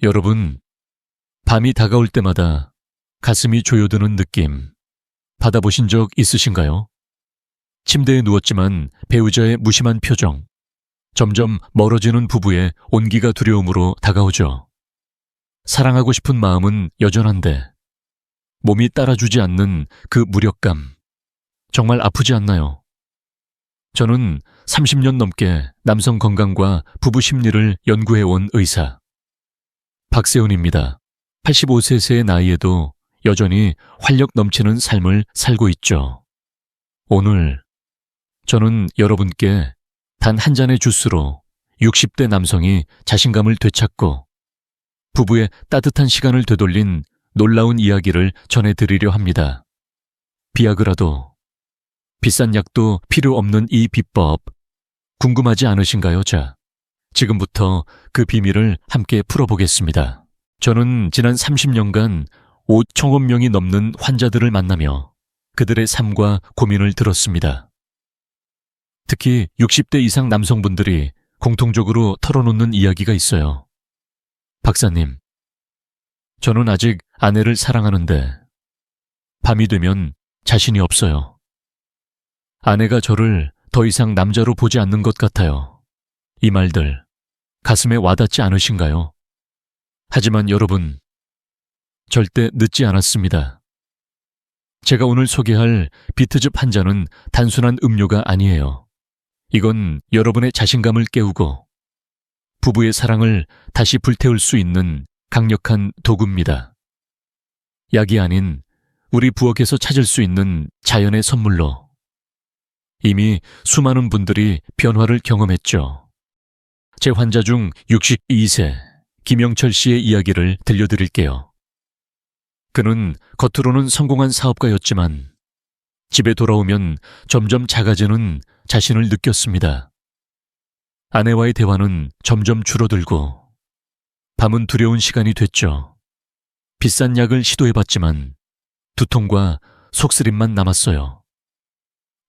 여러분, 밤이 다가올 때마다 가슴이 조여드는 느낌 받아보신 적 있으신가요? 침대에 누웠지만 배우자의 무심한 표정, 점점 멀어지는 부부의 온기가 두려움으로 다가오죠. 사랑하고 싶은 마음은 여전한데 몸이 따라주지 않는 그 무력감, 정말 아프지 않나요? 저는 30년 넘게 남성 건강과 부부 심리를 연구해온 의사 박세훈입니다. 85세의 나이에도 여전히 활력 넘치는 삶을 살고 있죠. 오늘 저는 여러분께 단 한 잔의 주스로 60대 남성이 자신감을 되찾고 부부의 따뜻한 시간을 되돌린 놀라운 이야기를 전해드리려 합니다. 비아그라도 비싼 약도 필요 없는 이 비법 궁금하지 않으신가요? 자, 지금부터 그 비밀을 함께 풀어보겠습니다. 저는 지난 30년간 5천여 명이 넘는 환자들을 만나며 그들의 삶과 고민을 들었습니다. 특히 60대 이상 남성분들이 공통적으로 털어놓는 이야기가 있어요. 박사님, 저는 아직 아내를 사랑하는데 밤이 되면 자신이 없어요. 아내가 저를 더 이상 남자로 보지 않는 것 같아요. 이 말들 가슴에 와닿지 않으신가요? 하지만 여러분, 절대 늦지 않았습니다. 제가 오늘 소개할 비트즙 한 잔은 단순한 음료가 아니에요. 이건 여러분의 자신감을 깨우고 부부의 사랑을 다시 불태울 수 있는 강력한 도구입니다. 약이 아닌 우리 부엌에서 찾을 수 있는 자연의 선물로 이미 수많은 분들이 변화를 경험했죠. 제 환자 중 62세 김영철 씨의 이야기를 들려드릴게요. 그는 겉으로는 성공한 사업가였지만 집에 돌아오면 점점 작아지는 자신을 느꼈습니다. 아내와의 대화는 점점 줄어들고 밤은 두려운 시간이 됐죠. 비싼 약을 시도해봤지만 두통과 속쓰림만 남았어요.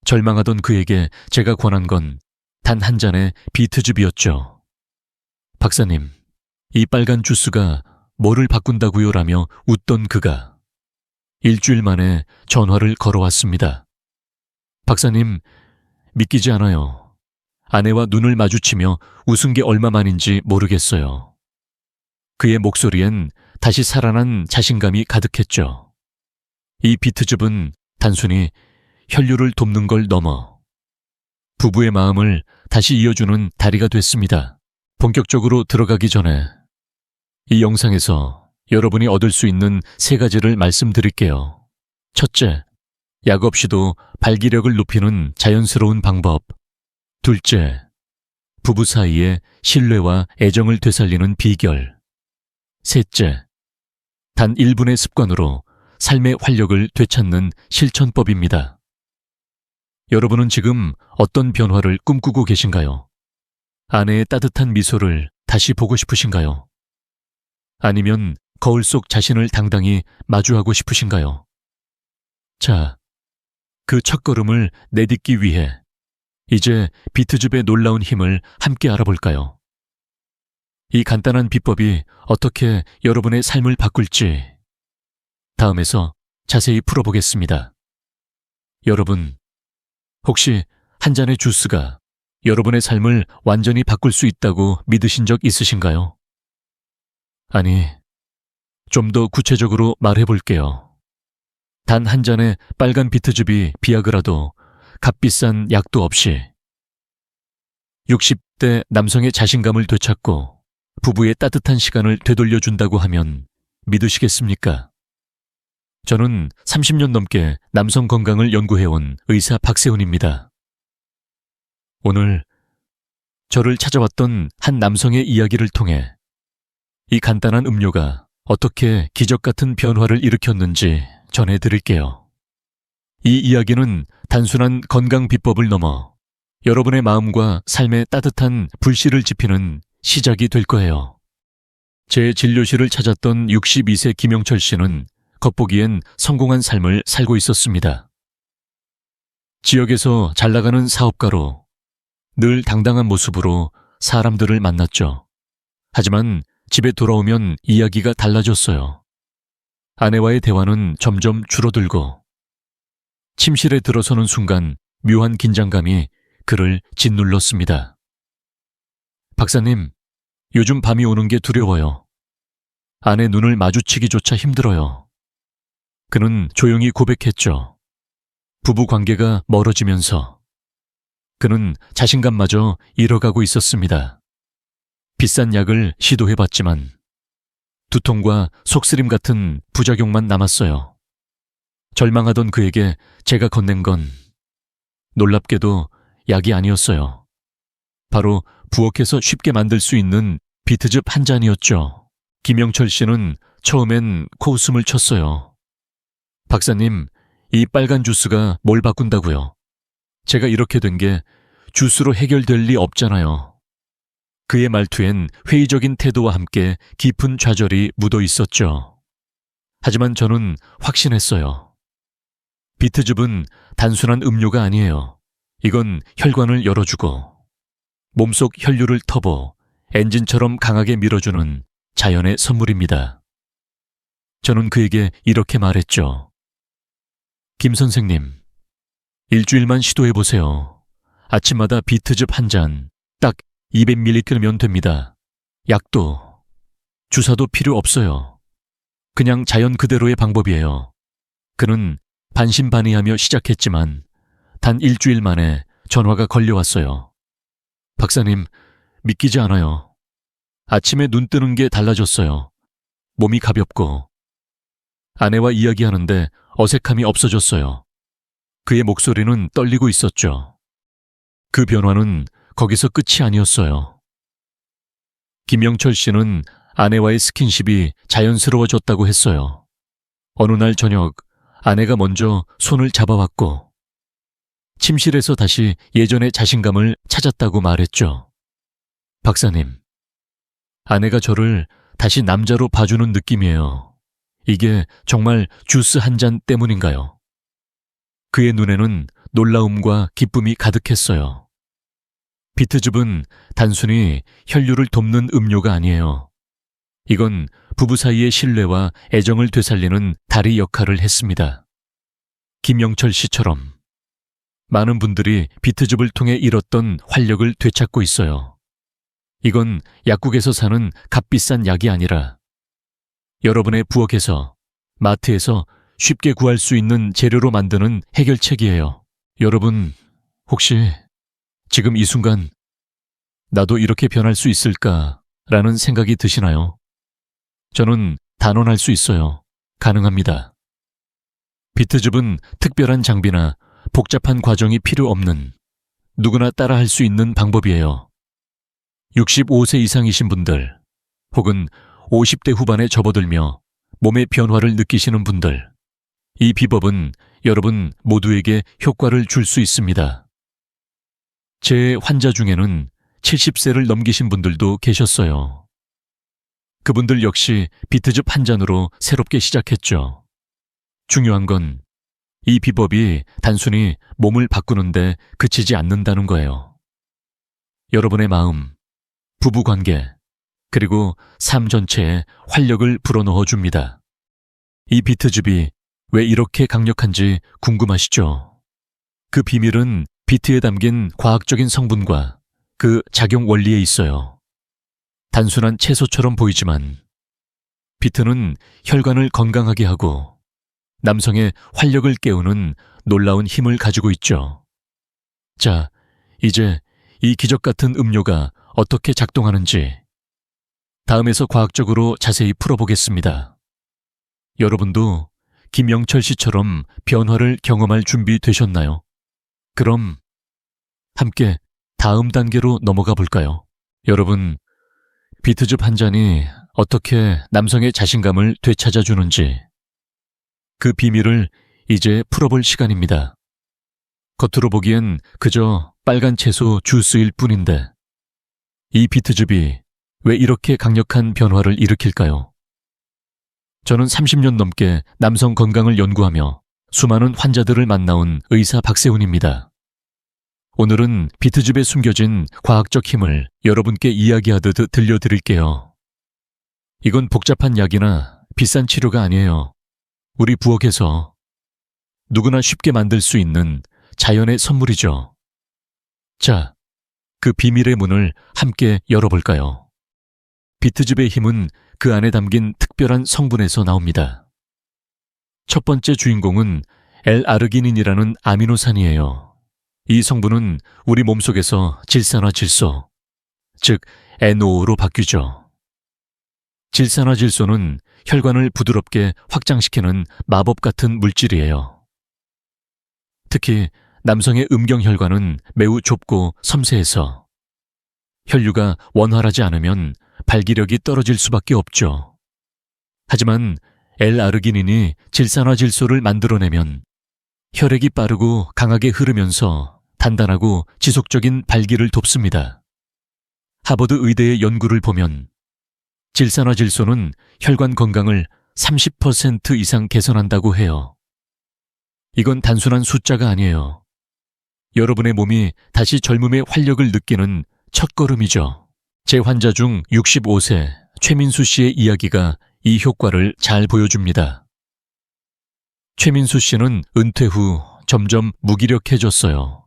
절망하던 그에게 제가 권한 건 단 한 잔의 비트즙이었죠. 박사님, 이 빨간 주스가 뭐를 바꾼다고요? 라며 웃던 그가 일주일 만에 전화를 걸어왔습니다. 박사님, 믿기지 않아요. 아내와 눈을 마주치며 웃은 게 얼마만인지 모르겠어요. 그의 목소리엔 다시 살아난 자신감이 가득했죠. 이 비트즙은 단순히 혈류를 돕는 걸 넘어 부부의 마음을 다시 이어주는 다리가 됐습니다. 본격적으로 들어가기 전에 이 영상에서 여러분이 얻을 수 있는 3가지를 말씀드릴게요. 첫째, 약 없이도 발기력을 높이는 자연스러운 방법. 둘째, 부부 사이의 신뢰와 애정을 되살리는 비결. 셋째, 단 1분의 습관으로 삶의 활력을 되찾는 실천법입니다. 여러분은 지금 어떤 변화를 꿈꾸고 계신가요? 아내의 따뜻한 미소를 다시 보고 싶으신가요? 아니면 거울 속 자신을 당당히 마주하고 싶으신가요? 자, 그 첫걸음을 내딛기 위해 이제 비트즙의 놀라운 힘을 함께 알아볼까요? 이 간단한 비법이 어떻게 여러분의 삶을 바꿀지 다음에서 자세히 풀어보겠습니다. 여러분, 혹시 한 잔의 주스가 여러분의 삶을 완전히 바꿀 수 있다고 믿으신 적 있으신가요? 아니, 좀 더 구체적으로 말해볼게요. 단 한 잔의 빨간 비트즙이 비아그라도 값비싼 약도 없이 60대 남성의 자신감을 되찾고 부부의 따뜻한 시간을 되돌려준다고 하면 믿으시겠습니까? 저는 30년 넘게 남성 건강을 연구해온 의사 박세훈입니다. 오늘 저를 찾아왔던 한 남성의 이야기를 통해 이 간단한 음료가 어떻게 기적 같은 변화를 일으켰는지 전해드릴게요. 이 이야기는 단순한 건강 비법을 넘어 여러분의 마음과 삶에 따뜻한 불씨를 지피는 시작이 될 거예요. 제 진료실을 찾았던 62세 김영철 씨는 겉보기엔 성공한 삶을 살고 있었습니다. 지역에서 잘 나가는 사업가로 늘 당당한 모습으로 사람들을 만났죠. 하지만 집에 돌아오면 이야기가 달라졌어요. 아내와의 대화는 점점 줄어들고 침실에 들어서는 순간 묘한 긴장감이 그를 짓눌렀습니다. 박사님, 요즘 밤이 오는 게 두려워요. 아내 눈을 마주치기조차 힘들어요. 그는 조용히 고백했죠. 부부 관계가 멀어지면서 그는 자신감마저 잃어가고 있었습니다. 비싼 약을 시도해봤지만 두통과 속쓰림 같은 부작용만 남았어요. 절망하던 그에게 제가 건넨 건 놀랍게도 약이 아니었어요. 바로 부엌에서 쉽게 만들 수 있는 비트즙 한 잔이었죠. 김영철 씨는 처음엔 코웃음을 쳤어요. 박사님, 이 빨간 주스가 뭘 바꾼다고요? 제가 이렇게 된 게 주스로 해결될 리 없잖아요. 그의 말투엔 회의적인 태도와 함께 깊은 좌절이 묻어 있었죠. 하지만 저는 확신했어요. 비트즙은 단순한 음료가 아니에요. 이건 혈관을 열어주고 몸속 혈류를 터보 엔진처럼 강하게 밀어주는 자연의 선물입니다. 저는 그에게 이렇게 말했죠. 김 선생님, 일주일만 시도해보세요. 아침마다 비트즙 한 잔, 딱 200ml면 됩니다. 약도, 주사도 필요 없어요. 그냥 자연 그대로의 방법이에요. 그는 반신반의하며 시작했지만 단 일주일 만에 전화가 걸려왔어요. 박사님, 믿기지 않아요. 아침에 눈 뜨는 게 달라졌어요. 몸이 가볍고 아내와 이야기하는데 어색함이 없어졌어요. 그의 목소리는 떨리고 있었죠. 그 변화는 거기서 끝이 아니었어요. 김영철 씨는 아내와의 스킨십이 자연스러워졌다고 했어요. 어느 날 저녁 아내가 먼저 손을 잡아왔고 침실에서 다시 예전의 자신감을 찾았다고 말했죠. 박사님, 아내가 저를 다시 남자로 봐주는 느낌이에요. 이게 정말 주스 한 잔 때문인가요? 그의 눈에는 놀라움과 기쁨이 가득했어요. 비트즙은 단순히 혈류를 돕는 음료가 아니에요. 이건 부부 사이의 신뢰와 애정을 되살리는 다리 역할을 했습니다. 김영철 씨처럼 많은 분들이 비트즙을 통해 잃었던 활력을 되찾고 있어요. 이건 약국에서 사는 값비싼 약이 아니라 여러분의 부엌에서, 마트에서 쉽게 구할 수 있는 재료로 만드는 해결책이에요. 여러분, 혹시 지금 이 순간 나도 이렇게 변할 수 있을까라는 생각이 드시나요? 저는 단언할 수 있어요. 가능합니다. 비트즙은 특별한 장비나 복잡한 과정이 필요 없는 누구나 따라할 수 있는 방법이에요. 65세 이상이신 분들 혹은 50대 후반에 접어들며 몸의 변화를 느끼시는 분들, 이 비법은 여러분 모두에게 효과를 줄 수 있습니다. 제 환자 중에는 70세를 넘기신 분들도 계셨어요. 그분들 역시 비트즙 한 잔으로 새롭게 시작했죠. 중요한 건 이 비법이 단순히 몸을 바꾸는데 그치지 않는다는 거예요. 여러분의 마음, 부부관계, 그리고 삶 전체에 활력을 불어넣어 줍니다. 이 비트즙이 왜 이렇게 강력한지 궁금하시죠? 그 비밀은 비트에 담긴 과학적인 성분과 그 작용 원리에 있어요. 단순한 채소처럼 보이지만 비트는 혈관을 건강하게 하고 남성의 활력을 깨우는 놀라운 힘을 가지고 있죠. 자, 이제 이 기적 같은 음료가 어떻게 작동하는지 다음에서 과학적으로 자세히 풀어보겠습니다. 여러분도 김영철 씨처럼 변화를 경험할 준비 되셨나요? 그럼 함께 다음 단계로 넘어가 볼까요? 여러분, 비트즙 한 잔이 어떻게 남성의 자신감을 되찾아 주는지 그 비밀을 이제 풀어볼 시간입니다. 겉으로 보기엔 그저 빨간 채소 주스일 뿐인데 이 비트즙이 왜 이렇게 강력한 변화를 일으킬까요? 저는 30년 넘게 남성 건강을 연구하며 수많은 환자들을 만나온 의사 박세훈입니다. 오늘은 비트즙에 숨겨진 과학적 힘을 여러분께 이야기하듯 들려드릴게요. 이건 복잡한 약이나 비싼 치료가 아니에요. 우리 부엌에서 누구나 쉽게 만들 수 있는 자연의 선물이죠. 자, 그 비밀의 문을 함께 열어볼까요? 비트즙의 힘은 그 안에 담긴 특별한 성분에서 나옵니다. 첫 번째 주인공은 L-아르기닌이라는 아미노산이에요. 이 성분은 우리 몸속에서 질산화질소, 즉 NO로 바뀌죠. 질산화질소는 혈관을 부드럽게 확장시키는 마법 같은 물질이에요. 특히 남성의 음경혈관은 매우 좁고 섬세해서 혈류가 원활하지 않으면 발기력이 떨어질 수밖에 없죠. 하지만 L-아르기닌이 질산화질소를 만들어내면 혈액이 빠르고 강하게 흐르면서 단단하고 지속적인 발기를 돕습니다. 하버드 의대의 연구를 보면 질산화질소는 혈관 건강을 30% 이상 개선한다고 해요. 이건 단순한 숫자가 아니에요. 여러분의 몸이 다시 젊음의 활력을 느끼는 첫걸음이죠. 제 환자 중 65세 최민수 씨의 이야기가 이 효과를 잘 보여줍니다. 최민수 씨는 은퇴 후 점점 무기력해졌어요.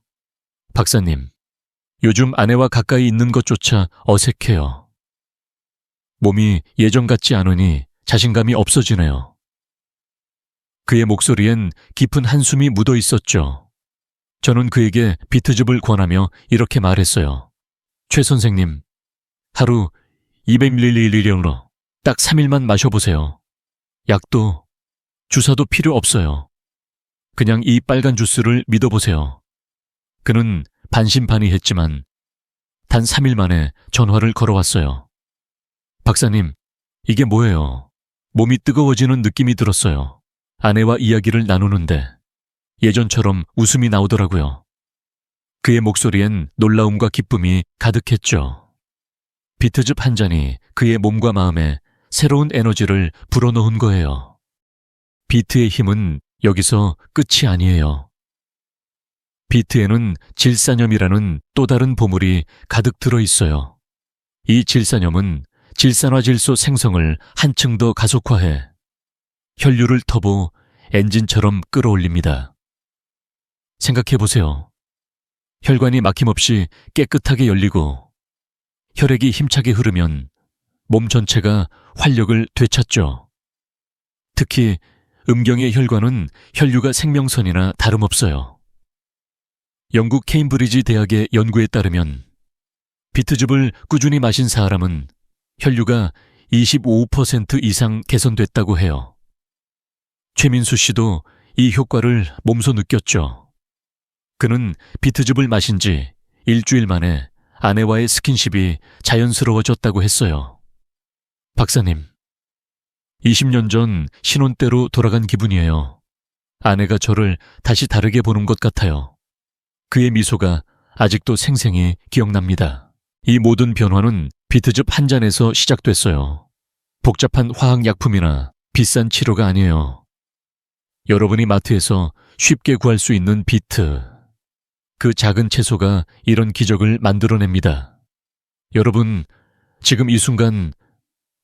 박사님, 요즘 아내와 가까이 있는 것조차 어색해요. 몸이 예전 같지 않으니 자신감이 없어지네요. 그의 목소리엔 깊은 한숨이 묻어 있었죠. 저는 그에게 비트즙을 권하며 이렇게 말했어요. 최 선생님, 하루 200ml로 딱 3일만 마셔보세요. 약도, 주사도 필요 없어요. 그냥 이 빨간 주스를 믿어보세요. 그는 반신반의했지만 단 3일 만에 전화를 걸어왔어요. 박사님, 이게 뭐예요? 몸이 뜨거워지는 느낌이 들었어요. 아내와 이야기를 나누는데 예전처럼 웃음이 나오더라고요. 그의 목소리엔 놀라움과 기쁨이 가득했죠. 비트즙 한 잔이 그의 몸과 마음에 새로운 에너지를 불어넣은 거예요. 비트의 힘은 여기서 끝이 아니에요. 비트에는 질산염이라는 또 다른 보물이 가득 들어 있어요. 이 질산염은 질산화질소 생성을 한층 더 가속화해 혈류를 터보 엔진처럼 끌어올립니다. 생각해보세요. 혈관이 막힘없이 깨끗하게 열리고 혈액이 힘차게 흐르면 몸 전체가 활력을 되찾죠. 특히 음경의 혈관은 혈류가 생명선이나 다름없어요. 영국 케임브리지 대학의 연구에 따르면 비트즙을 꾸준히 마신 사람은 혈류가 25% 이상 개선됐다고 해요. 최민수 씨도 이 효과를 몸소 느꼈죠. 그는 비트즙을 마신 지 일주일 만에 아내와의 스킨십이 자연스러워졌다고 했어요. 박사님, 20년 전 신혼 때로 돌아간 기분이에요. 아내가 저를 다시 다르게 보는 것 같아요. 그의 미소가 아직도 생생히 기억납니다. 이 모든 변화는 비트즙 한 잔에서 시작됐어요. 복잡한 화학약품이나 비싼 치료가 아니에요. 여러분이 마트에서 쉽게 구할 수 있는 비트, 그 작은 채소가 이런 기적을 만들어냅니다. 여러분, 지금 이 순간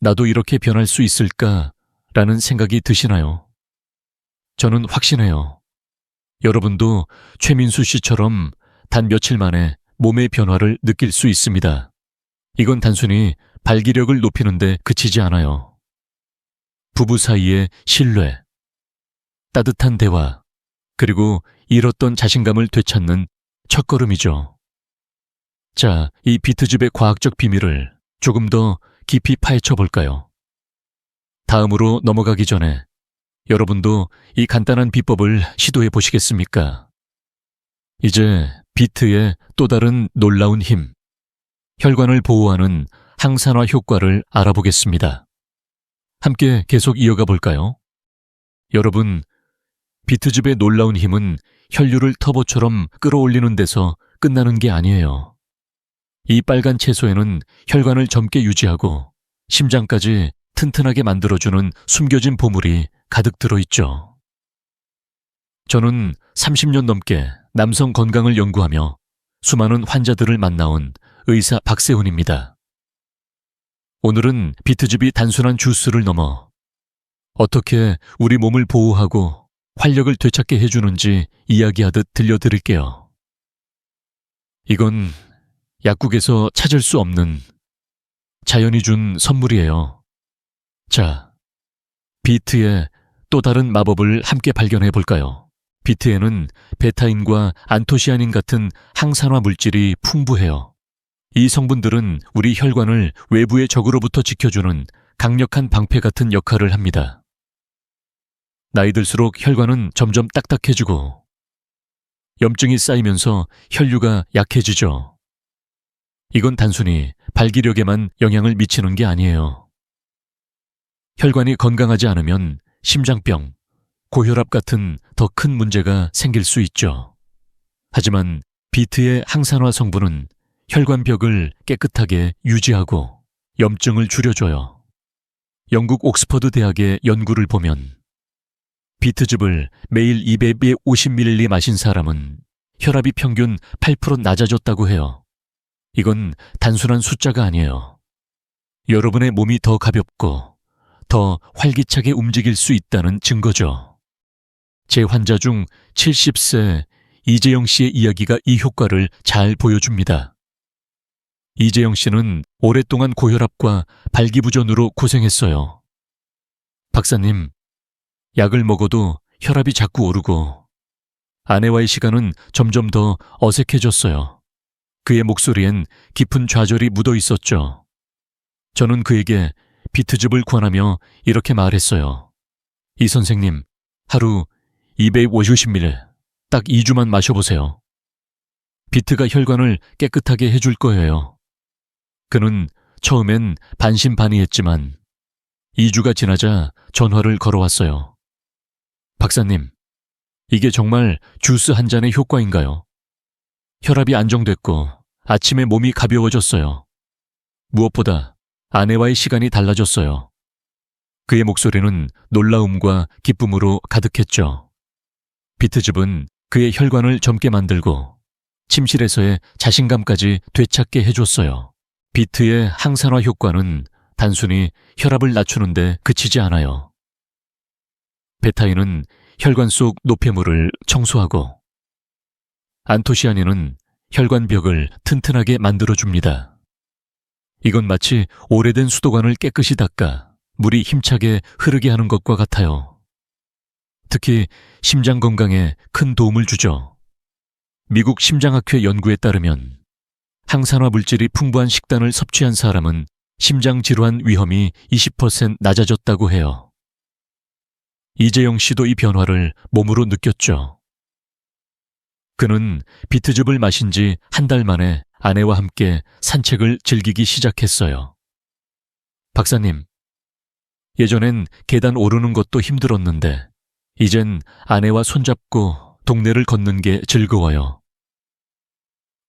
나도 이렇게 변할 수 있을까라는 생각이 드시나요? 저는 확신해요. 여러분도 최민수 씨처럼 단 며칠 만에 몸의 변화를 느낄 수 있습니다. 이건 단순히 발기력을 높이는 데 그치지 않아요. 부부 사이의 신뢰, 따뜻한 대화, 그리고 잃었던 자신감을 되찾는 첫걸음이죠. 자, 이 비트즙의 과학적 비밀을 조금 더 깊이 파헤쳐 볼까요? 다음으로 넘어가기 전에 여러분도 이 간단한 비법을 시도해 보시겠습니까? 이제 비트의 또 다른 놀라운 힘, 혈관을 보호하는 항산화 효과를 알아보겠습니다. 함께 계속 이어가 볼까요? 여러분, 비트즙의 놀라운 힘은 혈류를 터보처럼 끌어올리는 데서 끝나는 게 아니에요. 이 빨간 채소에는 혈관을 젊게 유지하고 심장까지 튼튼하게 만들어주는 숨겨진 보물이 가득 들어있죠. 저는 30년 넘게 남성 건강을 연구하며 수많은 환자들을 만나온 의사 박세훈입니다. 오늘은 비트즙이 단순한 주스를 넘어 어떻게 우리 몸을 보호하고 활력을 되찾게 해주는지 이야기하듯 들려드릴게요. 이건 약국에서 찾을 수 없는 자연이 준 선물이에요. 자, 비트의 또 다른 마법을 함께 발견해 볼까요? 비트에는 베타인과 안토시아닌 같은 항산화 물질이 풍부해요. 이 성분들은 우리 혈관을 외부의 적으로부터 지켜주는 강력한 방패 같은 역할을 합니다. 나이 들수록 혈관은 점점 딱딱해지고 염증이 쌓이면서 혈류가 약해지죠. 이건 단순히 발기력에만 영향을 미치는 게 아니에요. 혈관이 건강하지 않으면 심장병, 고혈압 같은 더 큰 문제가 생길 수 있죠. 하지만 비트의 항산화 성분은 혈관벽을 깨끗하게 유지하고 염증을 줄여줘요. 영국 옥스퍼드 대학의 연구를 보면 비트즙을 매일 250ml 마신 사람은 혈압이 평균 8% 낮아졌다고 해요. 이건 단순한 숫자가 아니에요. 여러분의 몸이 더 가볍고 더 활기차게 움직일 수 있다는 증거죠. 제 환자 중 70세 이재영 씨의 이야기가 이 효과를 잘 보여줍니다. 이재영 씨는 오랫동안 고혈압과 발기부전으로 고생했어요. 박사님, 약을 먹어도 혈압이 자꾸 오르고 아내와의 시간은 점점 더 어색해졌어요. 그의 목소리엔 깊은 좌절이 묻어 있었죠. 저는 그에게 비트즙을 권하며 이렇게 말했어요. 이 선생님, 하루 250ml, 딱 2주만 마셔보세요. 비트가 혈관을 깨끗하게 해줄 거예요. 그는 처음엔 반신반의했지만 2주가 지나자 전화를 걸어왔어요. 박사님, 이게 정말 주스 한 잔의 효과인가요? 혈압이 안정됐고 아침에 몸이 가벼워졌어요. 무엇보다 아내와의 시간이 달라졌어요. 그의 목소리는 놀라움과 기쁨으로 가득했죠. 비트즙은 그의 혈관을 젊게 만들고 침실에서의 자신감까지 되찾게 해줬어요. 비트의 항산화 효과는 단순히 혈압을 낮추는데 그치지 않아요. 베타인은 혈관 속 노폐물을 청소하고 안토시아닌은 혈관벽을 튼튼하게 만들어줍니다. 이건 마치 오래된 수도관을 깨끗이 닦아 물이 힘차게 흐르게 하는 것과 같아요. 특히 심장 건강에 큰 도움을 주죠. 미국 심장학회 연구에 따르면 항산화 물질이 풍부한 식단을 섭취한 사람은 심장 질환 위험이 20% 낮아졌다고 해요. 이재영 씨도 이 변화를 몸으로 느꼈죠. 그는 비트즙을 마신 지 한 달 만에 아내와 함께 산책을 즐기기 시작했어요. 박사님, 예전엔 계단 오르는 것도 힘들었는데 이젠 아내와 손잡고 동네를 걷는 게 즐거워요.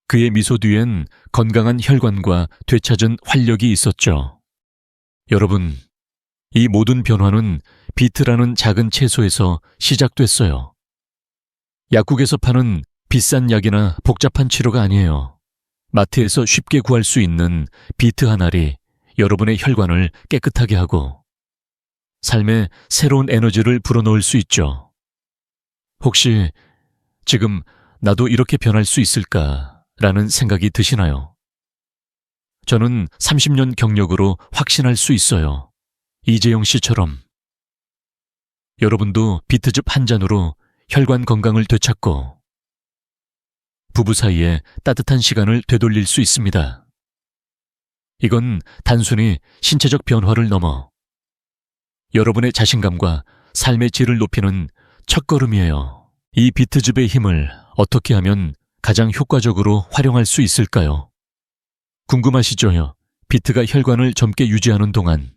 그의 미소 뒤엔 건강한 혈관과 되찾은 활력이 있었죠. 여러분, 이 모든 변화는 비트라는 작은 채소에서 시작됐어요. 약국에서 파는 비싼 약이나 복잡한 치료가 아니에요. 마트에서 쉽게 구할 수 있는 비트 한 알이 여러분의 혈관을 깨끗하게 하고 삶에 새로운 에너지를 불어넣을 수 있죠. 혹시 지금 나도 이렇게 변할 수 있을까라는 생각이 드시나요? 저는 30년 경력으로 확신할 수 있어요. 이재영 씨처럼. 여러분도 비트즙 한 잔으로 혈관 건강을 되찾고 부부 사이에 따뜻한 시간을 되돌릴 수 있습니다. 이건 단순히 신체적 변화를 넘어 여러분의 자신감과 삶의 질을 높이는 첫걸음이에요. 이 비트즙의 힘을 어떻게 하면 가장 효과적으로 활용할 수 있을까요? 궁금하시죠요? 비트가 혈관을 젊게 유지하는 동안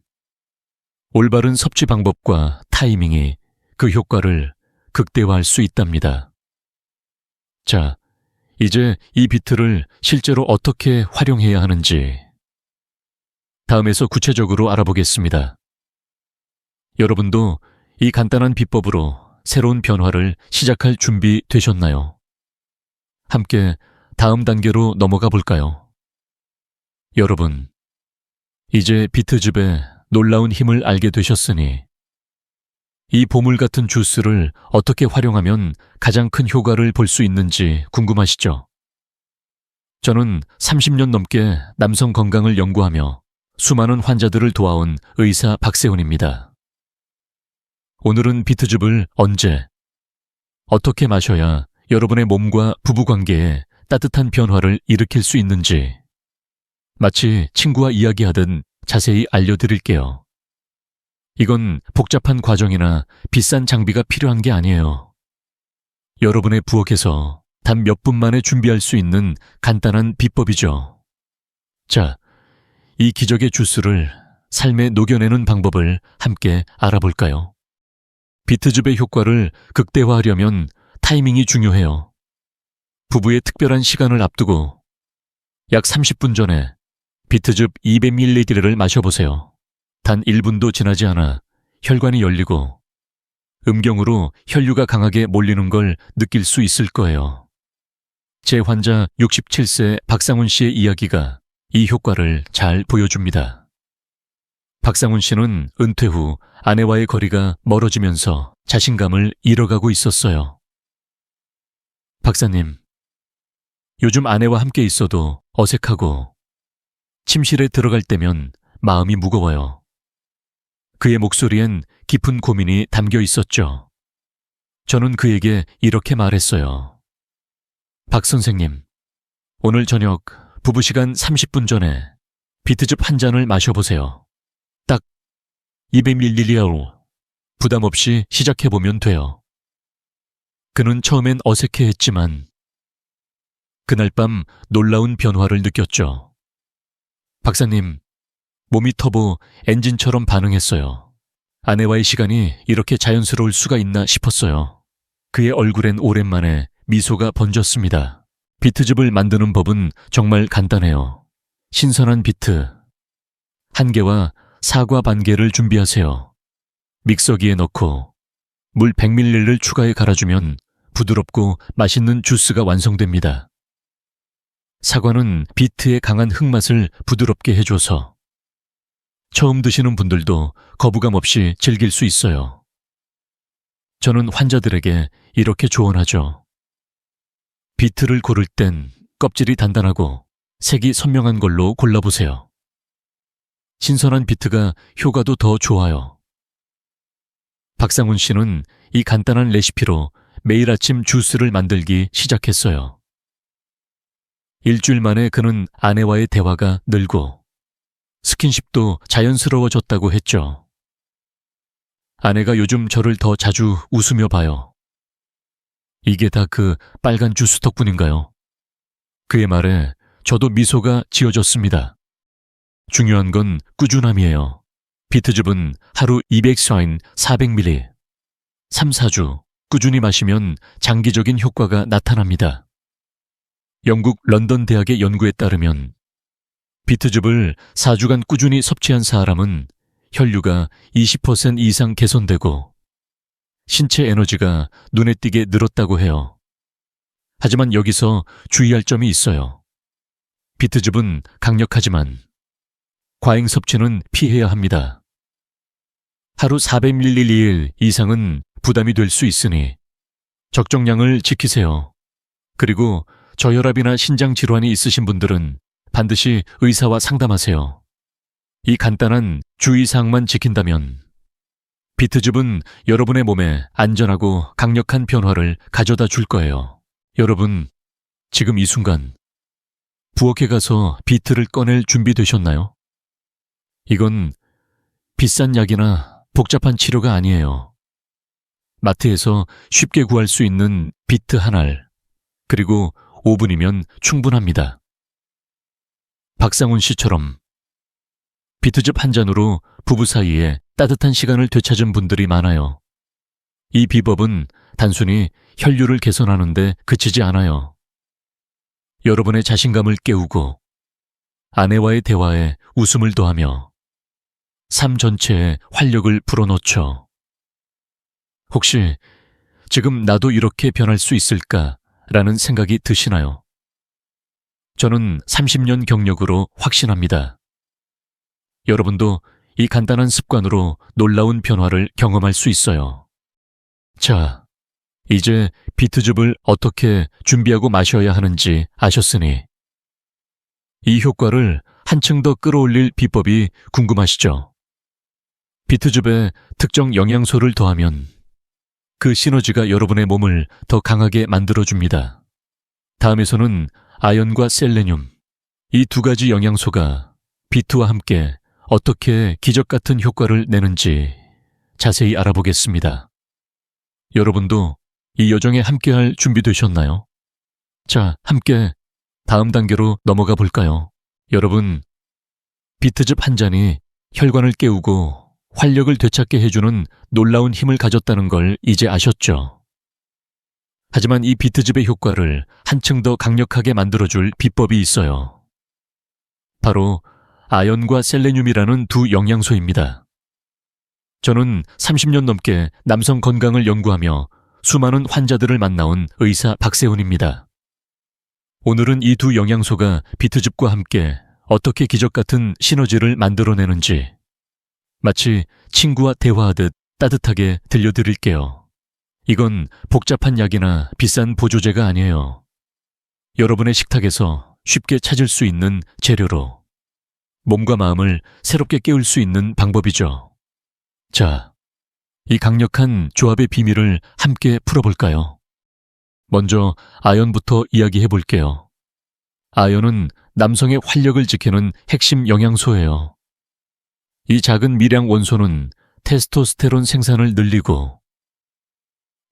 올바른 섭취 방법과 타이밍이 그 효과를 극대화할 수 있답니다. 자, 이제 이 비트를 실제로 어떻게 활용해야 하는지 다음에서 구체적으로 알아보겠습니다. 여러분도 이 간단한 비법으로 새로운 변화를 시작할 준비 되셨나요? 함께 다음 단계로 넘어가 볼까요? 여러분, 이제 비트즙의 놀라운 힘을 알게 되셨으니 이 보물 같은 주스를 어떻게 활용하면 가장 큰 효과를 볼 수 있는지 궁금하시죠? 저는 30년 넘게 남성 건강을 연구하며 수많은 환자들을 도와온 의사 박세훈입니다. 오늘은 비트즙을 언제, 어떻게 마셔야 여러분의 몸과 부부관계에 따뜻한 변화를 일으킬 수 있는지 마치 친구와 이야기하듯 자세히 알려드릴게요. 이건 복잡한 과정이나 비싼 장비가 필요한 게 아니에요. 여러분의 부엌에서 단 몇 분 만에 준비할 수 있는 간단한 비법이죠. 자, 이 기적의 주스를 삶에 녹여내는 방법을 함께 알아볼까요? 비트즙의 효과를 극대화하려면 타이밍이 중요해요. 부부의 특별한 시간을 앞두고 약 30분 전에 비트즙 200ml를 마셔보세요. 단 1분도 지나지 않아 혈관이 열리고 음경으로 혈류가 강하게 몰리는 걸 느낄 수 있을 거예요. 제 환자 67세 박상훈 씨의 이야기가 이 효과를 잘 보여줍니다. 박상훈 씨는 은퇴 후 아내와의 거리가 멀어지면서 자신감을 잃어가고 있었어요. 박사님, 요즘 아내와 함께 있어도 어색하고 침실에 들어갈 때면 마음이 무거워요. 그의 목소리엔 깊은 고민이 담겨 있었죠. 저는 그에게 이렇게 말했어요. 박 선생님, 오늘 저녁 부부 시간 30분 전에 비트즙 한 잔을 마셔보세요. 딱 200ml로 부담 없이 시작해보면 돼요. 그는 처음엔 어색해했지만 그날 밤 놀라운 변화를 느꼈죠. 박사님, 몸이 터보 엔진처럼 반응했어요. 아내와의 시간이 이렇게 자연스러울 수가 있나 싶었어요. 그의 얼굴엔 오랜만에 미소가 번졌습니다. 비트즙을 만드는 법은 정말 간단해요. 신선한 비트 1개와 사과 반 개를 준비하세요. 믹서기에 넣고 물 100ml를 추가해 갈아주면 부드럽고 맛있는 주스가 완성됩니다. 사과는 비트의 강한 흙맛을 부드럽게 해줘서 처음 드시는 분들도 거부감 없이 즐길 수 있어요. 저는 환자들에게 이렇게 조언하죠. 비트를 고를 땐 껍질이 단단하고 색이 선명한 걸로 골라보세요. 신선한 비트가 효과도 더 좋아요. 박상훈 씨는 이 간단한 레시피로 매일 아침 주스를 만들기 시작했어요. 일주일 만에 그는 아내와의 대화가 늘고 스킨십도 자연스러워졌다고 했죠. 아내가 요즘 저를 더 자주 웃으며 봐요. 이게 다 그 빨간 주스 덕분인가요? 그의 말에 저도 미소가 지어졌습니다. 중요한 건 꾸준함이에요. 비트즙은 하루 200샤인 400ml, 3, 4주 꾸준히 마시면 장기적인 효과가 나타납니다. 영국 런던 대학의 연구에 따르면 비트즙을 4주간 꾸준히 섭취한 사람은 혈류가 20% 이상 개선되고 신체 에너지가 눈에 띄게 늘었다고 해요. 하지만 여기서 주의할 점이 있어요. 비트즙은 강력하지만 과잉 섭취는 피해야 합니다. 하루 400ml 이상은 부담이 될 수 있으니 적정량을 지키세요. 그리고 저혈압이나 신장 질환이 있으신 분들은 반드시 의사와 상담하세요. 이 간단한 주의사항만 지킨다면 비트즙은 여러분의 몸에 안전하고 강력한 변화를 가져다 줄 거예요. 여러분, 지금 이 순간 부엌에 가서 비트를 꺼낼 준비 되셨나요? 이건 비싼 약이나 복잡한 치료가 아니에요. 마트에서 쉽게 구할 수 있는 비트 한 알, 그리고 5분이면 충분합니다. 박상훈 씨처럼 비트즙 한 잔으로 부부 사이에 따뜻한 시간을 되찾은 분들이 많아요. 이 비법은 단순히 혈류를 개선하는 데 그치지 않아요. 여러분의 자신감을 깨우고 아내와의 대화에 웃음을 더하며 삶 전체에 활력을 불어넣죠. 혹시 지금 나도 이렇게 변할 수 있을까라는 생각이 드시나요? 저는 30년 경력으로 확신합니다. 여러분도 이 간단한 습관으로 놀라운 변화를 경험할 수 있어요. 자, 이제 비트즙을 어떻게 준비하고 마셔야 하는지 아셨으니 이 효과를 한층 더 끌어올릴 비법이 궁금하시죠? 비트즙에 특정 영양소를 더하면 그 시너지가 여러분의 몸을 더 강하게 만들어줍니다. 다음에서는 아연과 셀레늄, 이 두 가지 영양소가 비트와 함께 어떻게 기적 같은 효과를 내는지 자세히 알아보겠습니다. 여러분도 이 여정에 함께할 준비되셨나요? 자, 함께 다음 단계로 넘어가 볼까요? 여러분, 비트즙 한 잔이 혈관을 깨우고 활력을 되찾게 해주는 놀라운 힘을 가졌다는 걸 이제 아셨죠? 하지만 이 비트즙의 효과를 한층 더 강력하게 만들어줄 비법이 있어요. 바로 아연과 셀레늄이라는 두 영양소입니다. 저는 30년 넘게 남성 건강을 연구하며 수많은 환자들을 만나온 의사 박세훈입니다. 오늘은 이 두 영양소가 비트즙과 함께 어떻게 기적 같은 시너지를 만들어내는지 마치 친구와 대화하듯 따뜻하게 들려드릴게요. 이건 복잡한 약이나 비싼 보조제가 아니에요. 여러분의 식탁에서 쉽게 찾을 수 있는 재료로 몸과 마음을 새롭게 깨울 수 있는 방법이죠. 자, 이 강력한 조합의 비밀을 함께 풀어볼까요? 먼저 아연부터 이야기해 볼게요. 아연은 남성의 활력을 지키는 핵심 영양소예요. 이 작은 미량 원소는 테스토스테론 생산을 늘리고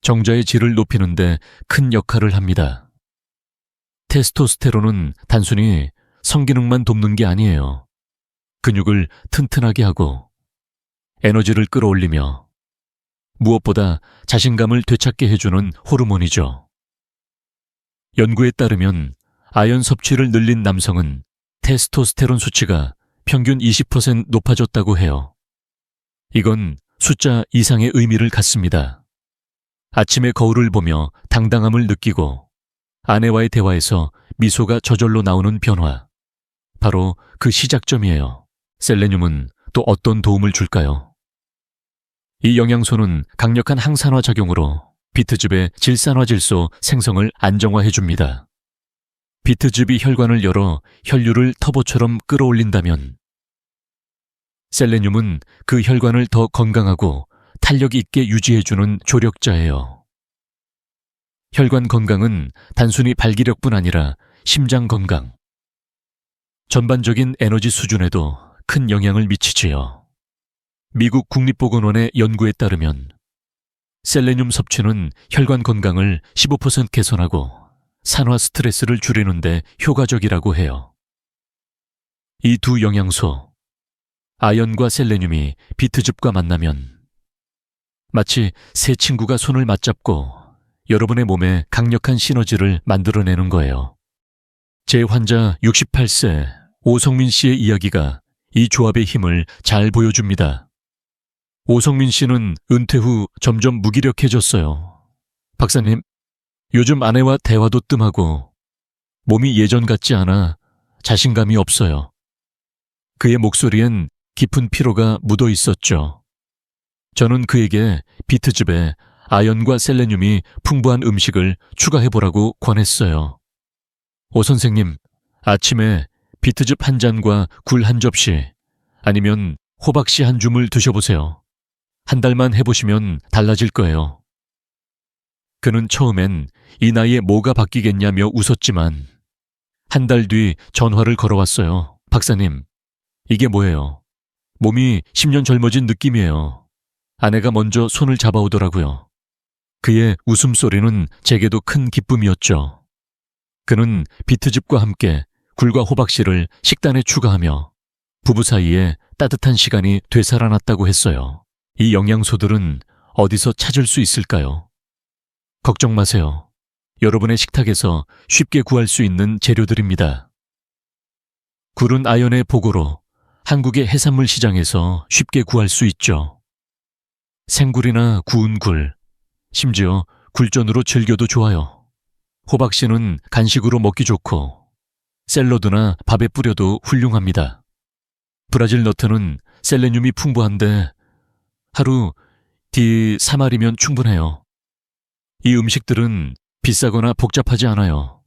정자의 질을 높이는 데 큰 역할을 합니다. 테스토스테론은 단순히 성기능만 돕는 게 아니에요. 근육을 튼튼하게 하고 에너지를 끌어올리며 무엇보다 자신감을 되찾게 해주는 호르몬이죠. 연구에 따르면 아연 섭취를 늘린 남성은 테스토스테론 수치가 평균 20% 높아졌다고 해요. 이건 숫자 이상의 의미를 갖습니다. 아침에 거울을 보며 당당함을 느끼고 아내와의 대화에서 미소가 저절로 나오는 변화. 바로 그 시작점이에요. 셀레늄은 또 어떤 도움을 줄까요? 이 영양소는 강력한 항산화 작용으로 비트즙의 질산화질소 생성을 안정화해줍니다. 비트즙이 혈관을 열어 혈류를 터보처럼 끌어올린다면 셀레늄은 그 혈관을 더 건강하고 탄력 있게 유지해주는 조력자예요. 혈관 건강은 단순히 발기력뿐 아니라 심장 건강, 전반적인 에너지 수준에도 큰 영향을 미치지요. 미국 국립보건원의 연구에 따르면 셀레늄 섭취는 혈관 건강을 15% 개선하고 산화 스트레스를 줄이는 데 효과적이라고 해요. 이 두 영양소, 아연과 셀레늄이 비트즙과 만나면 마치 새 친구가 손을 맞잡고 여러분의 몸에 강력한 시너지를 만들어내는 거예요. 제 환자 68세 오성민 씨의 이야기가 이 조합의 힘을 잘 보여줍니다. 오성민 씨는 은퇴 후 점점 무기력해졌어요. 박사님, 요즘 아내와 대화도 뜸하고 몸이 예전 같지 않아 자신감이 없어요. 그의 목소리엔 깊은 피로가 묻어 있었죠. 저는 그에게 비트즙에 아연과 셀레늄이 풍부한 음식을 추가해보라고 권했어요. 오 선생님, 아침에 비트즙 한 잔과 굴 한 접시, 아니면 호박씨 한 줌을 드셔보세요. 한 달만 해보시면 달라질 거예요. 그는 처음엔 이 나이에 뭐가 바뀌겠냐며 웃었지만 한 달 뒤 전화를 걸어왔어요. 박사님, 이게 뭐예요? 몸이 10년 젊어진 느낌이에요. 아내가 먼저 손을 잡아오더라고요. 그의 웃음소리는 제게도 큰 기쁨이었죠. 그는 비트즙과 함께 굴과 호박씨를 식단에 추가하며 부부 사이에 따뜻한 시간이 되살아났다고 했어요. 이 영양소들은 어디서 찾을 수 있을까요? 걱정 마세요. 여러분의 식탁에서 쉽게 구할 수 있는 재료들입니다. 굴은 아연의 보고로 한국의 해산물 시장에서 쉽게 구할 수 있죠. 생굴이나 구운 굴, 심지어 굴전으로 즐겨도 좋아요. 호박씨는 간식으로 먹기 좋고 샐러드나 밥에 뿌려도 훌륭합니다. 브라질 너트는 셀레늄이 풍부한데 하루 D3알이면 충분해요. 이 음식들은 비싸거나 복잡하지 않아요.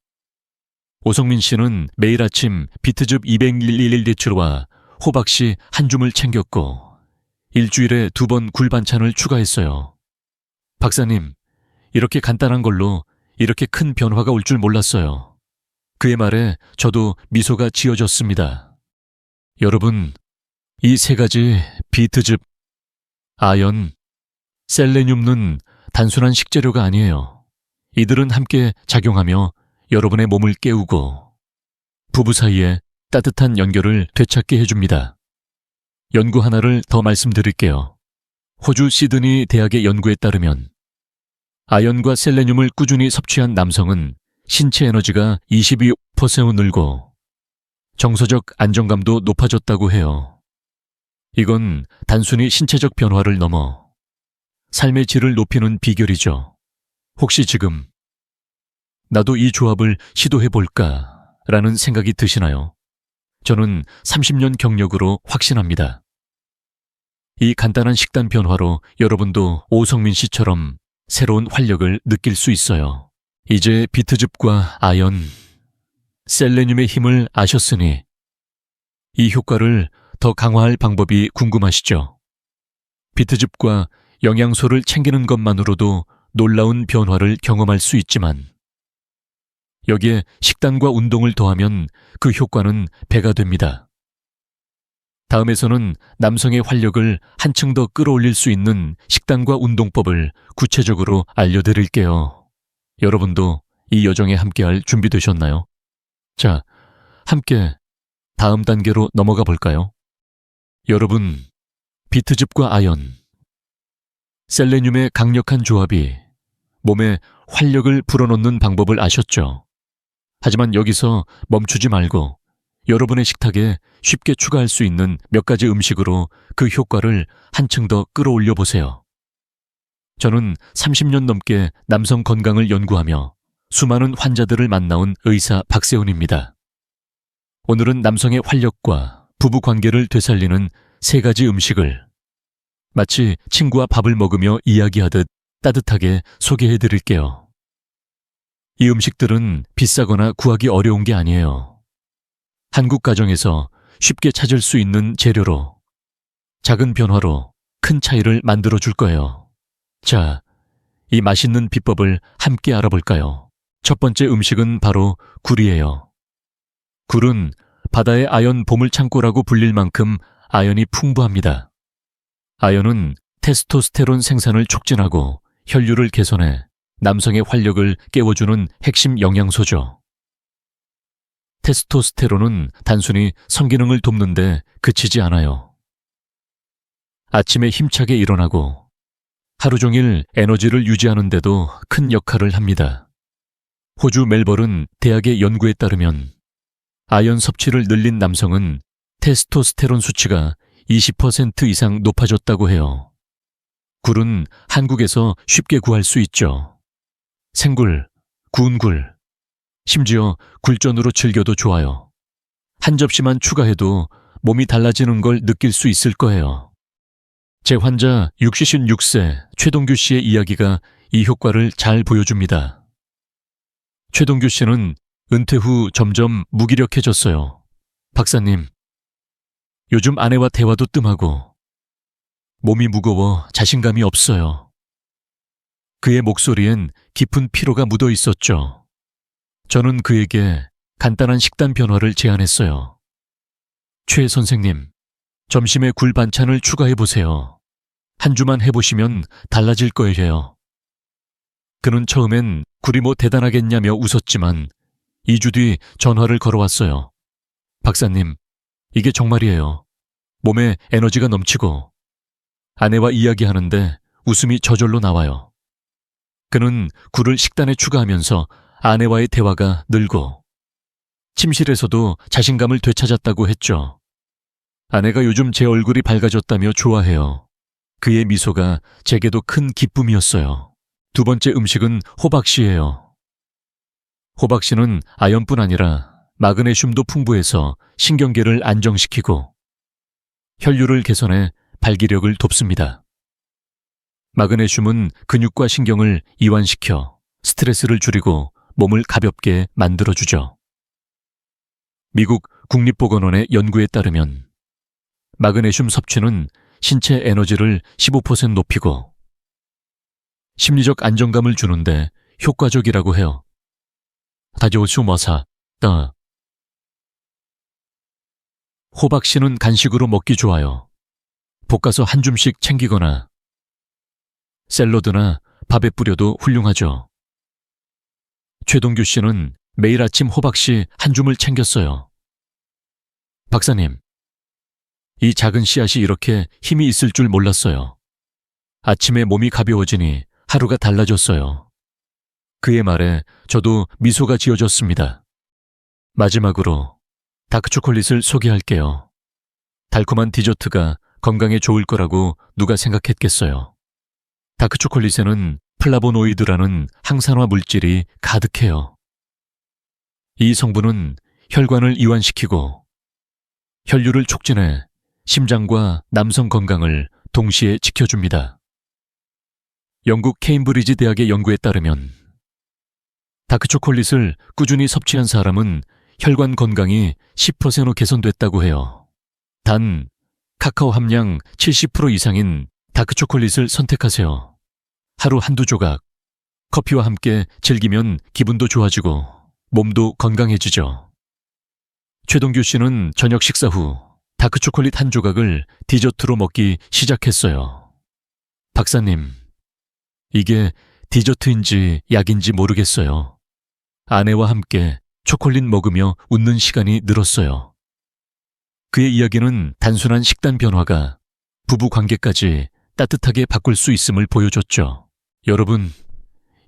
오성민 씨는 매일 아침 비트즙 200ml와 호박씨 한 줌을 챙겼고 일주일에 2번 굴 반찬을 추가했어요. 박사님, 이렇게 간단한 걸로 이렇게 큰 변화가 올 줄 몰랐어요. 그의 말에 저도 미소가 지어졌습니다. 여러분, 이 3가지 비트즙, 아연, 셀레늄은 단순한 식재료가 아니에요. 이들은 함께 작용하며 여러분의 몸을 깨우고 부부 사이에 따뜻한 연결을 되찾게 해줍니다. 연구 하나를 더 말씀드릴게요. 호주 시드니 대학의 연구에 따르면 아연과 셀레늄을 꾸준히 섭취한 남성은 신체 에너지가 22% 늘고 정서적 안정감도 높아졌다고 해요. 이건 단순히 신체적 변화를 넘어 삶의 질을 높이는 비결이죠. 혹시 지금 나도 이 조합을 시도해볼까 라는 생각이 드시나요? 저는 30년 경력으로 확신합니다. 이 간단한 식단 변화로 여러분도 오성민 씨처럼 새로운 활력을 느낄 수 있어요. 이제 비트즙과 아연, 셀레늄의 힘을 아셨으니 이 효과를 더 강화할 방법이 궁금하시죠? 비트즙과 영양소를 챙기는 것만으로도 놀라운 변화를 경험할 수 있지만 여기에 식단과 운동을 더하면 그 효과는 배가 됩니다. 다음에서는 남성의 활력을 한층 더 끌어올릴 수 있는 식단과 운동법을 구체적으로 알려드릴게요. 여러분도 이 여정에 함께할 준비되셨나요? 자, 함께 다음 단계로 넘어가 볼까요? 여러분, 비트즙과 아연, 셀레늄의 강력한 조합이 몸에 활력을 불어넣는 방법을 아셨죠? 하지만 여기서 멈추지 말고 여러분의 식탁에 쉽게 추가할 수 있는 몇 가지 음식으로 그 효과를 한층 더 끌어올려 보세요. 저는 30년 넘게 남성 건강을 연구하며 수많은 환자들을 만나온 의사 박세훈입니다. 오늘은 남성의 활력과 부부 관계를 되살리는 3가지 음식을 마치 친구와 밥을 먹으며 이야기하듯 따뜻하게 소개해 드릴게요. 이 음식들은 비싸거나 구하기 어려운 게 아니에요. 한국 가정에서 쉽게 찾을 수 있는 재료로 작은 변화로 큰 차이를 만들어 줄 거예요. 자, 이 맛있는 비법을 함께 알아볼까요? 첫 번째 음식은 바로 굴이에요. 굴은 바다의 아연 보물창고라고 불릴 만큼 아연이 풍부합니다. 아연은 테스토스테론 생산을 촉진하고 혈류를 개선해 남성의 활력을 깨워주는 핵심 영양소죠. 테스토스테론은 단순히 성기능을 돕는데 그치지 않아요. 아침에 힘차게 일어나고 하루 종일 에너지를 유지하는 데도 큰 역할을 합니다. 호주 멜버른 대학의 연구에 따르면 아연 섭취를 늘린 남성은 테스토스테론 수치가 20% 이상 높아졌다고 해요. 굴은 한국에서 쉽게 구할 수 있죠. 생굴, 구운 굴, 심지어 굴전으로 즐겨도 좋아요. 한 접시만 추가해도 몸이 달라지는 걸 느낄 수 있을 거예요. 제 환자 66세 최동규 씨의 이야기가 이 효과를 잘 보여줍니다. 최동규 씨는 은퇴 후 점점 무기력해졌어요. 박사님, 요즘 아내와 대화도 뜸하고 몸이 무거워 자신감이 없어요. 그의 목소리엔 깊은 피로가 묻어 있었죠. 저는 그에게 간단한 식단 변화를 제안했어요. 최 선생님, 점심에 굴 반찬을 추가해보세요. 한 주만 해보시면 달라질 거예요. 그는 처음엔 굴이 뭐 대단하겠냐며 웃었지만 2주 뒤 전화를 걸어왔어요. 박사님, 이게 정말이에요. 몸에 에너지가 넘치고 아내와 이야기하는데 웃음이 저절로 나와요. 그는 굴을 식단에 추가하면서 아내와의 대화가 늘고 침실에서도 자신감을 되찾았다고 했죠. 아내가 요즘 제 얼굴이 밝아졌다며 좋아해요. 그의 미소가 제게도 큰 기쁨이었어요. 두 번째 음식은 호박씨예요. 호박씨는 아연뿐 아니라 마그네슘도 풍부해서 신경계를 안정시키고 혈류를 개선해 발기력을 돕습니다. 마그네슘은 근육과 신경을 이완시켜 스트레스를 줄이고 몸을 가볍게 만들어주죠. 미국 국립보건원의 연구에 따르면 마그네슘 섭취는 신체 에너지를 15% 높이고 심리적 안정감을 주는데 효과적이라고 해요. 다조슈머사 따 호박씨는 간식으로 먹기 좋아요. 볶아서 한 줌씩 챙기거나 샐러드나 밥에 뿌려도 훌륭하죠. 최동규 씨는 매일 아침 호박씨 한 줌을 챙겼어요. 박사님, 이 작은 씨앗이 이렇게 힘이 있을 줄 몰랐어요. 아침에 몸이 가벼워지니 하루가 달라졌어요. 그의 말에 저도 미소가 지어졌습니다. 마지막으로 다크초콜릿을 소개할게요. 달콤한 디저트가 건강에 좋을 거라고 누가 생각했겠어요. 다크초콜릿에는 플라보노이드라는 항산화 물질이 가득해요. 이 성분은 혈관을 이완시키고 혈류를 촉진해 심장과 남성 건강을 동시에 지켜줍니다. 영국 케임브리지 대학의 연구에 따르면 다크초콜릿을 꾸준히 섭취한 사람은 혈관 건강이 10% 개선됐다고 해요. 단, 카카오 함량 70% 이상인 다크초콜릿을 선택하세요. 하루 한두 조각, 커피와 함께 즐기면 기분도 좋아지고 몸도 건강해지죠. 최동규 씨는 저녁 식사 후 다크초콜릿 한 조각을 디저트로 먹기 시작했어요. 박사님, 이게 디저트인지 약인지 모르겠어요. 아내와 함께 초콜릿 먹으며 웃는 시간이 늘었어요. 그의 이야기는 단순한 식단 변화가 부부 관계까지 따뜻하게 바꿀 수 있음을 보여줬죠. 여러분,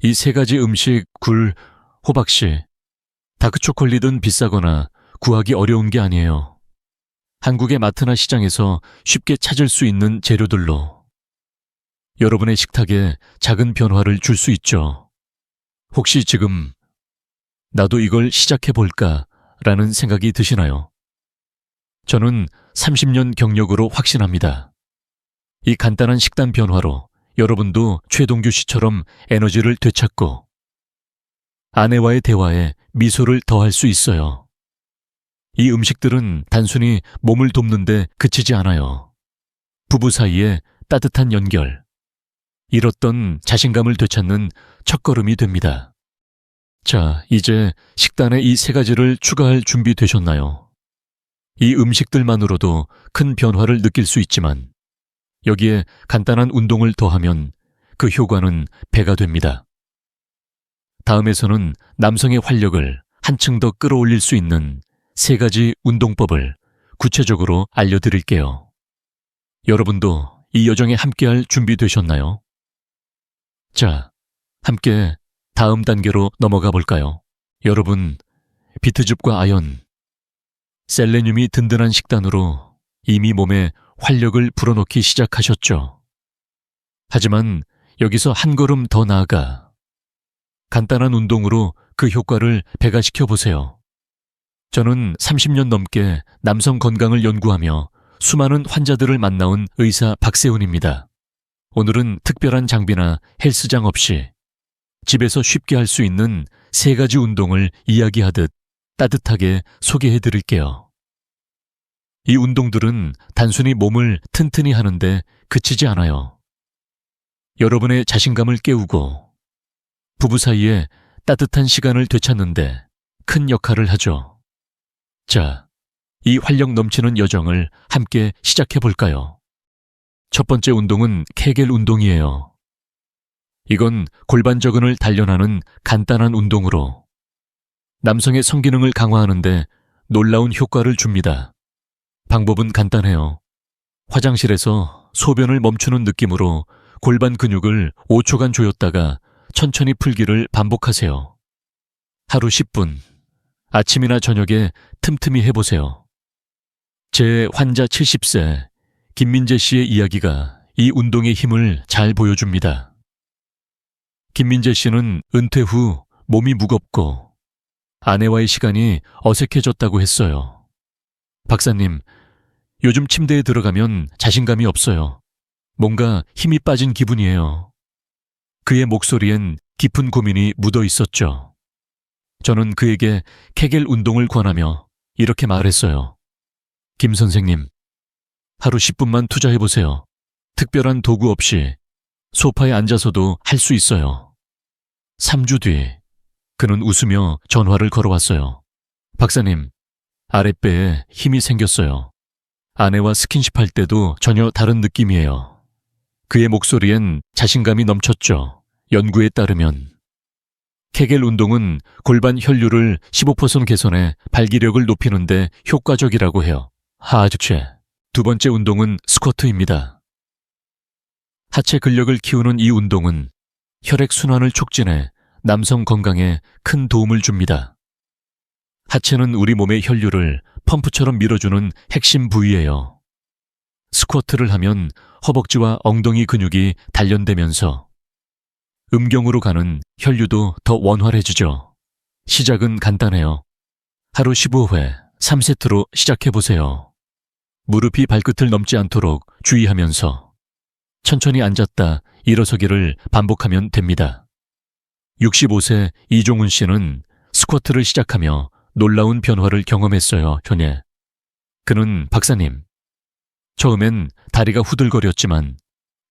이 세 가지 음식, 굴, 호박씨, 다크초콜릿은 비싸거나 구하기 어려운 게 아니에요. 한국의 마트나 시장에서 쉽게 찾을 수 있는 재료들로 여러분의 식탁에 작은 변화를 줄 수 있죠. 혹시 지금 나도 이걸 시작해볼까 라는 생각이 드시나요? 저는 30년 경력으로 확신합니다. 이 간단한 식단 변화로 여러분도 최동규 씨처럼 에너지를 되찾고 아내와의 대화에 미소를 더할 수 있어요. 이 음식들은 단순히 몸을 돕는데 그치지 않아요. 부부 사이에 따뜻한 연결, 잃었던 자신감을 되찾는 첫걸음이 됩니다. 자, 이제 식단에 이 세 가지를 추가할 준비 되셨나요? 이 음식들만으로도 큰 변화를 느낄 수 있지만 여기에 간단한 운동을 더하면 그 효과는 배가 됩니다. 다음에서는 남성의 활력을 한층 더 끌어올릴 수 있는 세 가지 운동법을 구체적으로 알려드릴게요. 여러분도 이 여정에 함께할 준비 되셨나요? 자, 함께 다음 단계로 넘어가 볼까요? 여러분, 비트즙과 아연, 셀레늄이 든든한 식단으로 이미 몸에 활력을 불어넣기 시작하셨죠. 하지만 여기서 한 걸음 더 나아가 간단한 운동으로 그 효과를 배가시켜 보세요. 저는 30년 넘게 남성 건강을 연구하며 수많은 환자들을 만나온 의사 박세훈입니다. 오늘은 특별한 장비나 헬스장 없이 집에서 쉽게 할 수 있는 세 가지 운동을 이야기하듯 따뜻하게 소개해 드릴게요. 이 운동들은 단순히 몸을 튼튼히 하는데 그치지 않아요. 여러분의 자신감을 깨우고 부부 사이에 따뜻한 시간을 되찾는데 큰 역할을 하죠. 자, 이 활력 넘치는 여정을 함께 시작해 볼까요? 첫 번째 운동은 케겔 운동이에요. 이건 골반저근을 단련하는 간단한 운동으로 남성의 성기능을 강화하는데 놀라운 효과를 줍니다. 방법은 간단해요. 화장실에서 소변을 멈추는 느낌으로 골반 근육을 5초간 조였다가 천천히 풀기를 반복하세요. 하루 10분, 아침이나 저녁에 틈틈이 해보세요. 제 환자 70세 김민재 씨의 이야기가 이 운동의 힘을 잘 보여줍니다. 김민재 씨는 은퇴 후 몸이 무겁고 아내와의 시간이 어색해졌다고 했어요. 박사님, 요즘 침대에 들어가면 자신감이 없어요. 뭔가 힘이 빠진 기분이에요. 그의 목소리엔 깊은 고민이 묻어 있었죠. 저는 그에게 케겔 운동을 권하며 이렇게 말했어요. 김 선생님, 하루 10분만 투자해보세요. 특별한 도구 없이 소파에 앉아서도 할 수 있어요. 3주 뒤 그는 웃으며 전화를 걸어왔어요. 박사님, 아랫배에 힘이 생겼어요. 아내와 스킨십 할 때도 전혀 다른 느낌이에요. 그의 목소리엔 자신감이 넘쳤죠. 연구에 따르면 케겔 운동은 골반 혈류를 15% 개선해 발기력을 높이는 데 효과적이라고 해요. 하주체. 두 번째 운동은 스쿼트입니다. 하체 근력을 키우는 이 운동은 혈액 순환을 촉진해 남성 건강에 큰 도움을 줍니다. 하체는 우리 몸의 혈류를 펌프처럼 밀어주는 핵심 부위예요. 스쿼트를 하면 허벅지와 엉덩이 근육이 단련되면서 음경으로 가는 혈류도 더 원활해지죠. 시작은 간단해요. 하루 15회 3세트로 시작해보세요. 무릎이 발끝을 넘지 않도록 주의하면서 천천히 앉았다 일어서기를 반복하면 됩니다. 65세 이종훈 씨는 스쿼트를 시작하며 놀라운 변화를 경험했어요, 현재. 그는 박사님, 처음엔 다리가 후들거렸지만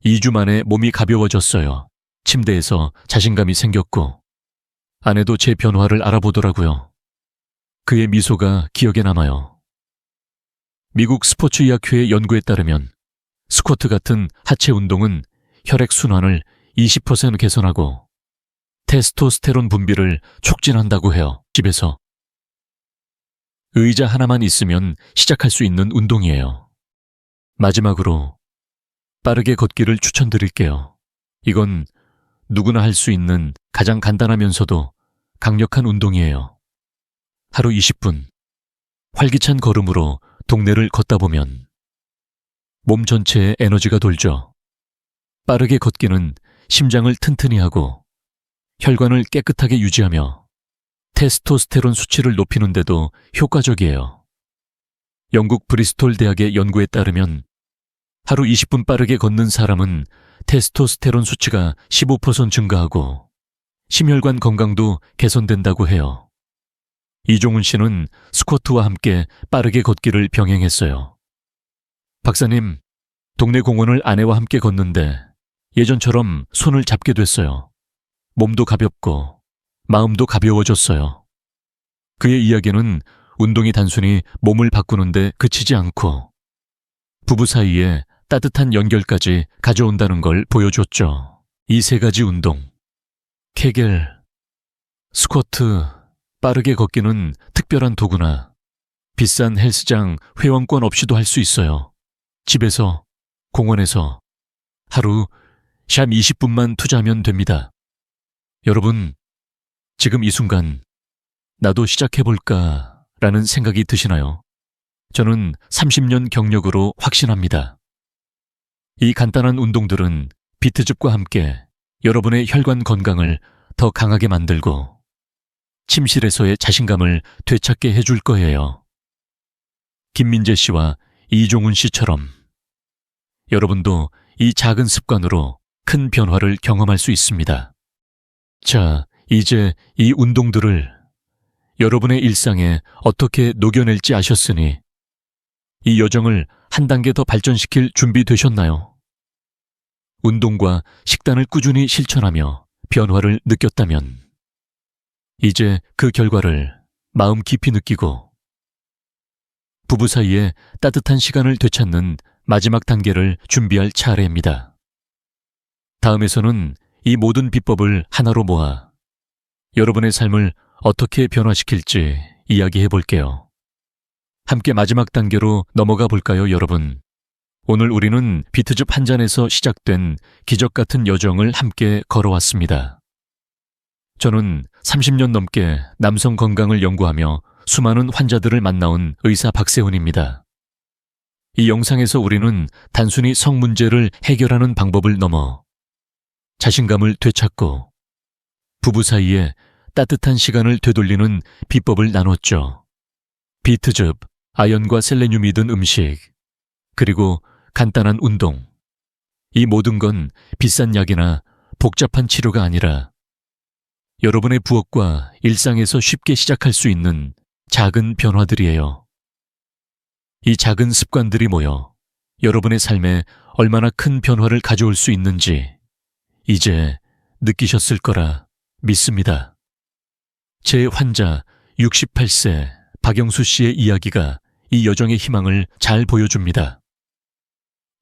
2주 만에 몸이 가벼워졌어요. 침대에서 자신감이 생겼고 아내도 제 변화를 알아보더라고요. 그의 미소가 기억에 남아요. 미국 스포츠의학회 연구에 따르면 스쿼트 같은 하체 운동은 혈액 순환을 20% 개선하고 테스토스테론 분비를 촉진한다고 해요. 집에서 의자 하나만 있으면 시작할 수 있는 운동이에요. 마지막으로 빠르게 걷기를 추천드릴게요. 이건 누구나 할 수 있는 가장 간단하면서도 강력한 운동이에요. 하루 20분 활기찬 걸음으로 동네를 걷다 보면 몸 전체에 에너지가 돌죠. 빠르게 걷기는 심장을 튼튼히 하고 혈관을 깨끗하게 유지하며 테스토스테론 수치를 높이는 데도 효과적이에요. 영국 브리스톨 대학의 연구에 따르면 하루 20분 빠르게 걷는 사람은 테스토스테론 수치가 15% 증가하고 심혈관 건강도 개선된다고 해요. 이종훈 씨는 스쿼트와 함께 빠르게 걷기를 병행했어요. 박사님, 동네 공원을 아내와 함께 걷는데 예전처럼 손을 잡게 됐어요. 몸도 가볍고 마음도 가벼워졌어요. 그의 이야기는 운동이 단순히 몸을 바꾸는데 그치지 않고 부부 사이에 따뜻한 연결까지 가져온다는 걸 보여줬죠. 이 세 가지 운동, 케겔, 스쿼트, 빠르게 걷기는 특별한 도구나 비싼 헬스장 회원권 없이도 할 수 있어요. 집에서, 공원에서 하루 샵 20분만 투자하면 됩니다. 여러분, 지금 이 순간 나도 시작해볼까 라는 생각이 드시나요? 저는 30년 경력으로 확신합니다. 이 간단한 운동들은 비트즙과 함께 여러분의 혈관 건강을 더 강하게 만들고 침실에서의 자신감을 되찾게 해줄 거예요. 김민재 씨와 이종훈 씨처럼 여러분도 이 작은 습관으로 큰 변화를 경험할 수 있습니다. 자, 이제 이 운동들을 여러분의 일상에 어떻게 녹여낼지 아셨으니 이 여정을 한 단계 더 발전시킬 준비 되셨나요? 운동과 식단을 꾸준히 실천하며 변화를 느꼈다면 이제 그 결과를 마음 깊이 느끼고 부부 사이에 따뜻한 시간을 되찾는 마지막 단계를 준비할 차례입니다. 다음에서는 이 모든 비법을 하나로 모아 여러분의 삶을 어떻게 변화시킬지 이야기해 볼게요. 함께 마지막 단계로 넘어가 볼까요, 여러분? 오늘 우리는 비트즙 한 잔에서 시작된 기적 같은 여정을 함께 걸어왔습니다. 저는 30년 넘게 남성 건강을 연구하며 수많은 환자들을 만나온 의사 박세훈입니다. 이 영상에서 우리는 단순히 성 문제를 해결하는 방법을 넘어 자신감을 되찾고 부부 사이에 따뜻한 시간을 되돌리는 비법을 나눴죠. 비트즙, 아연과 셀레늄이 든 음식, 그리고 간단한 운동. 이 모든 건 비싼 약이나 복잡한 치료가 아니라 여러분의 부엌과 일상에서 쉽게 시작할 수 있는 작은 변화들이에요. 이 작은 습관들이 모여 여러분의 삶에 얼마나 큰 변화를 가져올 수 있는지 이제 느끼셨을 거라 믿습니다. 제 환자 68세 박영수 씨의 이야기가 이 여정의 희망을 잘 보여줍니다.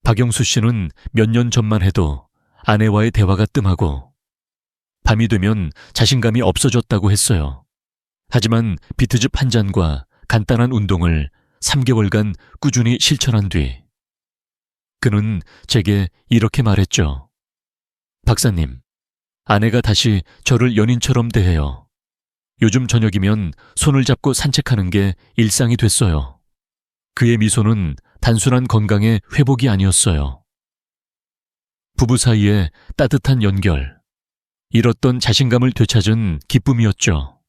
박영수 씨는 몇 년 전만 해도 아내와의 대화가 뜸하고 밤이 되면 자신감이 없어졌다고 했어요. 하지만 비트즙 한 잔과 간단한 운동을 3개월간 꾸준히 실천한 뒤 그는 제게 이렇게 말했죠. 박사님, 아내가 다시 저를 연인처럼 대해요. 요즘 저녁이면 손을 잡고 산책하는 게 일상이 됐어요. 그의 미소는 단순한 건강의 회복이 아니었어요. 부부 사이의 따뜻한 연결, 잃었던 자신감을 되찾은 기쁨이었죠.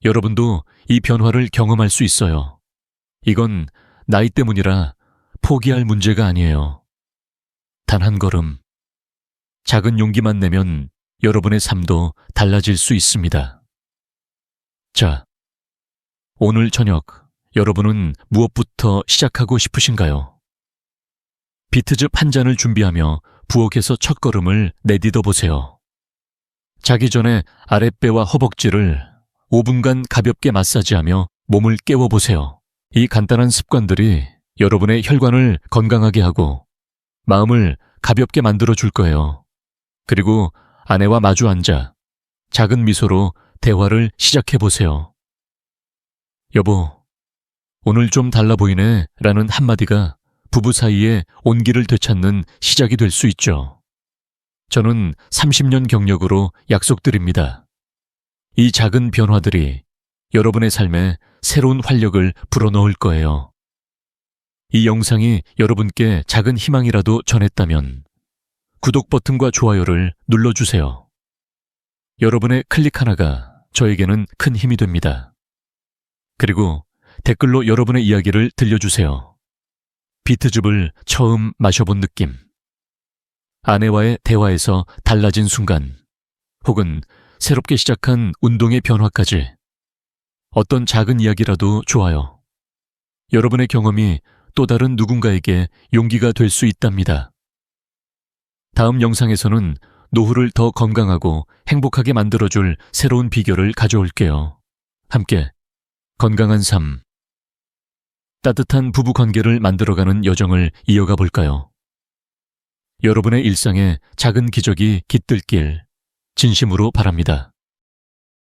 여러분도 이 변화를 경험할 수 있어요. 이건 나이 때문이라 포기할 문제가 아니에요. 단 한 걸음, 작은 용기만 내면 여러분의 삶도 달라질 수 있습니다. 자, 오늘 저녁 여러분은 무엇부터 시작하고 싶으신가요? 비트즙 한 잔을 준비하며 부엌에서 첫걸음을 내딛어 보세요. 자기 전에 아랫배와 허벅지를 5분간 가볍게 마사지하며 몸을 깨워보세요. 이 간단한 습관들이 여러분의 혈관을 건강하게 하고 마음을 가볍게 만들어 줄 거예요. 그리고 아내와 마주 앉아 작은 미소로 대화를 시작해 보세요. 여보, 오늘 좀 달라 보이네 라는 한마디가 부부 사이에 온기를 되찾는 시작이 될 수 있죠. 저는 30년 경력으로 약속드립니다. 이 작은 변화들이 여러분의 삶에 새로운 활력을 불어넣을 거예요. 이 영상이 여러분께 작은 희망이라도 전했다면 구독 버튼과 좋아요를 눌러주세요. 여러분의 클릭 하나가 저에게는 큰 힘이 됩니다. 그리고 댓글로 여러분의 이야기를 들려주세요. 비트즙을 처음 마셔본 느낌, 아내와의 대화에서 달라진 순간, 혹은 새롭게 시작한 운동의 변화까지 어떤 작은 이야기라도 좋아요. 여러분의 경험이 또 다른 누군가에게 용기가 될 수 있답니다. 다음 영상에서는 노후를 더 건강하고 행복하게 만들어줄 새로운 비결을 가져올게요. 함께 건강한 삶, 따뜻한 부부 관계를 만들어가는 여정을 이어가 볼까요? 여러분의 일상에 작은 기적이 깃들길 진심으로 바랍니다.